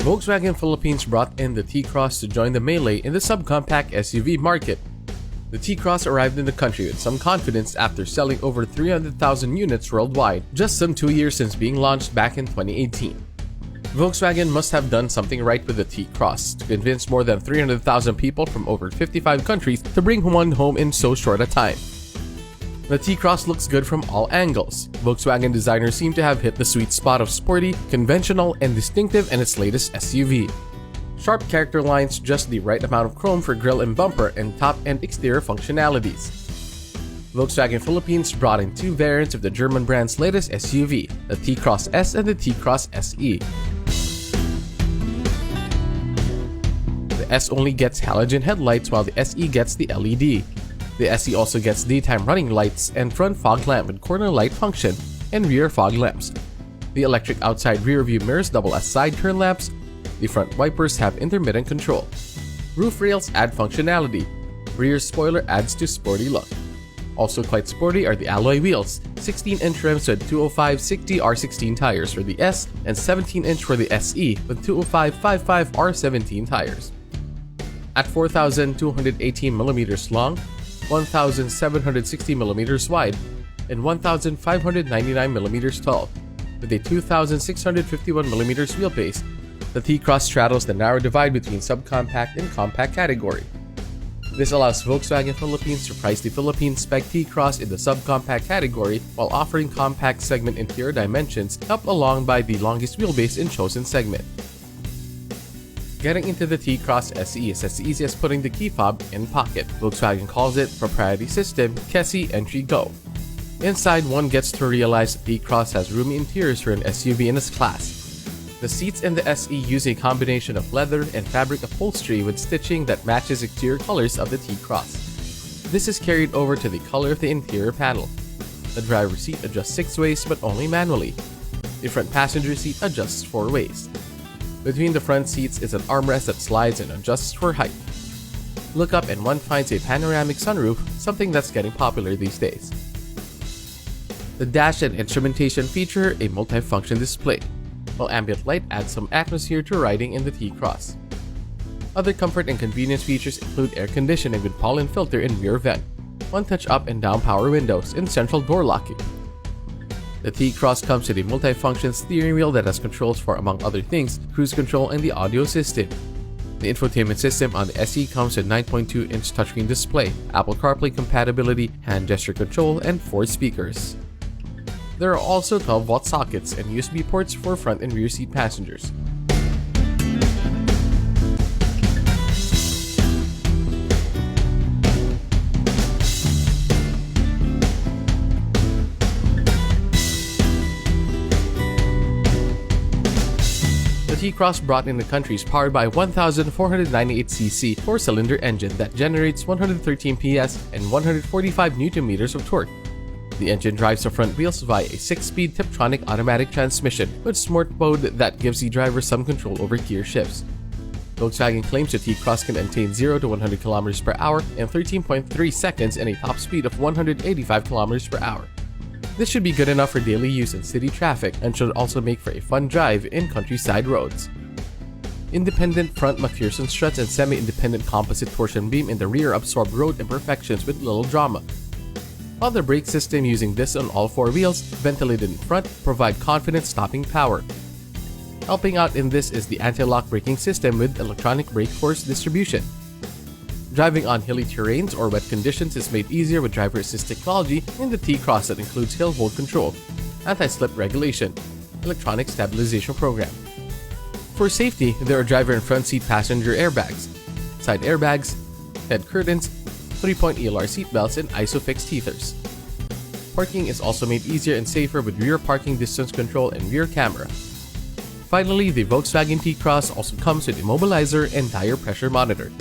Volkswagen Philippines brought in the T-Cross to join the melee in the subcompact SUV market. The T-Cross arrived in the country with some confidence after selling over 300,000 units worldwide, just some 2 years since being launched back in 2018. Volkswagen must have done something right with the T-Cross to convince more than 300,000 people from over 55 countries to bring one home in so short a time. The T-Cross looks good from all angles. Volkswagen designers seem to have hit the sweet spot of sporty, conventional, and distinctive in its latest SUV. Sharp character lines, just the right amount of chrome for grille and bumper, and top and exterior functionalities. Volkswagen Philippines brought in two variants of the German brand's latest SUV, the T-Cross S and the T-Cross SE. The S only gets halogen headlights while the SE gets the LED. The SE also gets daytime running lights and front fog lamp with corner light function and rear fog lamps. The electric outside rear view mirrors double as side turn lamps. The front wipers have intermittent control. Roof rails add functionality. Rear spoiler adds to sporty look. Also quite sporty are the alloy wheels, 16-inch rims with 205/60 R16 tires for the S and 17-inch for the SE with 205/55 R17 tires. At 4,218mm long, 1,760mm wide, and 1,599mm tall, with a 2,651mm wheelbase, the T-Cross straddles the narrow divide between subcompact and compact category. This allows Volkswagen Philippines to price the Philippines spec T-Cross in the subcompact category while offering compact segment interior dimensions helped along by the longest wheelbase in chosen segment. Getting into the T-Cross SE is as easy as putting the key fob in pocket. Volkswagen calls it proprietary system Kesi Entry Go. Inside, one gets to realize the T-Cross has roomy interiors for an SUV in its class. The seats in the SE use a combination of leather and fabric upholstery with stitching that matches exterior colors of the T-Cross. This is carried over to the color of the interior panel. The driver's seat adjusts 6 ways but only manually. The front passenger seat adjusts 4 ways. Between the front seats is an armrest that slides and adjusts for height. Look up and one finds a panoramic sunroof, something that's getting popular these days. The dash and instrumentation feature a multifunction display, while ambient light adds some atmosphere to riding in the T-Cross. Other comfort and convenience features include air conditioning with pollen filter and rear vent, one-touch up and down power windows, and central door locking. The T-Cross comes with a multifunction steering wheel that has controls for, among other things, cruise control and the audio system. The infotainment system on the SE comes with 9.2-inch touchscreen display, Apple CarPlay compatibility, hand gesture control, and 4 speakers. There are also 12-volt sockets and USB ports for front and rear seat passengers. The T-Cross brought in the country is powered by a 1,498cc 4-cylinder engine that generates 113 PS and 145 Nm of torque. The engine drives the front wheels via a 6-speed Tiptronic automatic transmission with Smart Mode that gives the driver some control over gear shifts. Volkswagen claims the T-Cross can attain 0 to 100 km per hour in 13.3 seconds and a top speed of 185 km per hour. This should be good enough for daily use in city traffic and should also make for a fun drive in countryside roads. Independent front McPherson struts and semi-independent composite torsion beam in the rear absorb road imperfections with little drama. While the brake system using this on all 4 wheels, ventilated in front, provide confident stopping power. Helping out in this is the anti-lock braking system with electronic brake force distribution. Driving on hilly terrains or wet conditions is made easier with driver assist technology in the T-Cross that includes hill hold control, anti-slip regulation, electronic stabilization program. For safety, there are driver and front seat passenger airbags, side airbags, head curtains, 3-point ELR seatbelts, and ISOFIX teethers. Parking is also made easier and safer with rear parking distance control and rear camera. Finally, the Volkswagen T-Cross also comes with immobilizer and tire pressure monitor.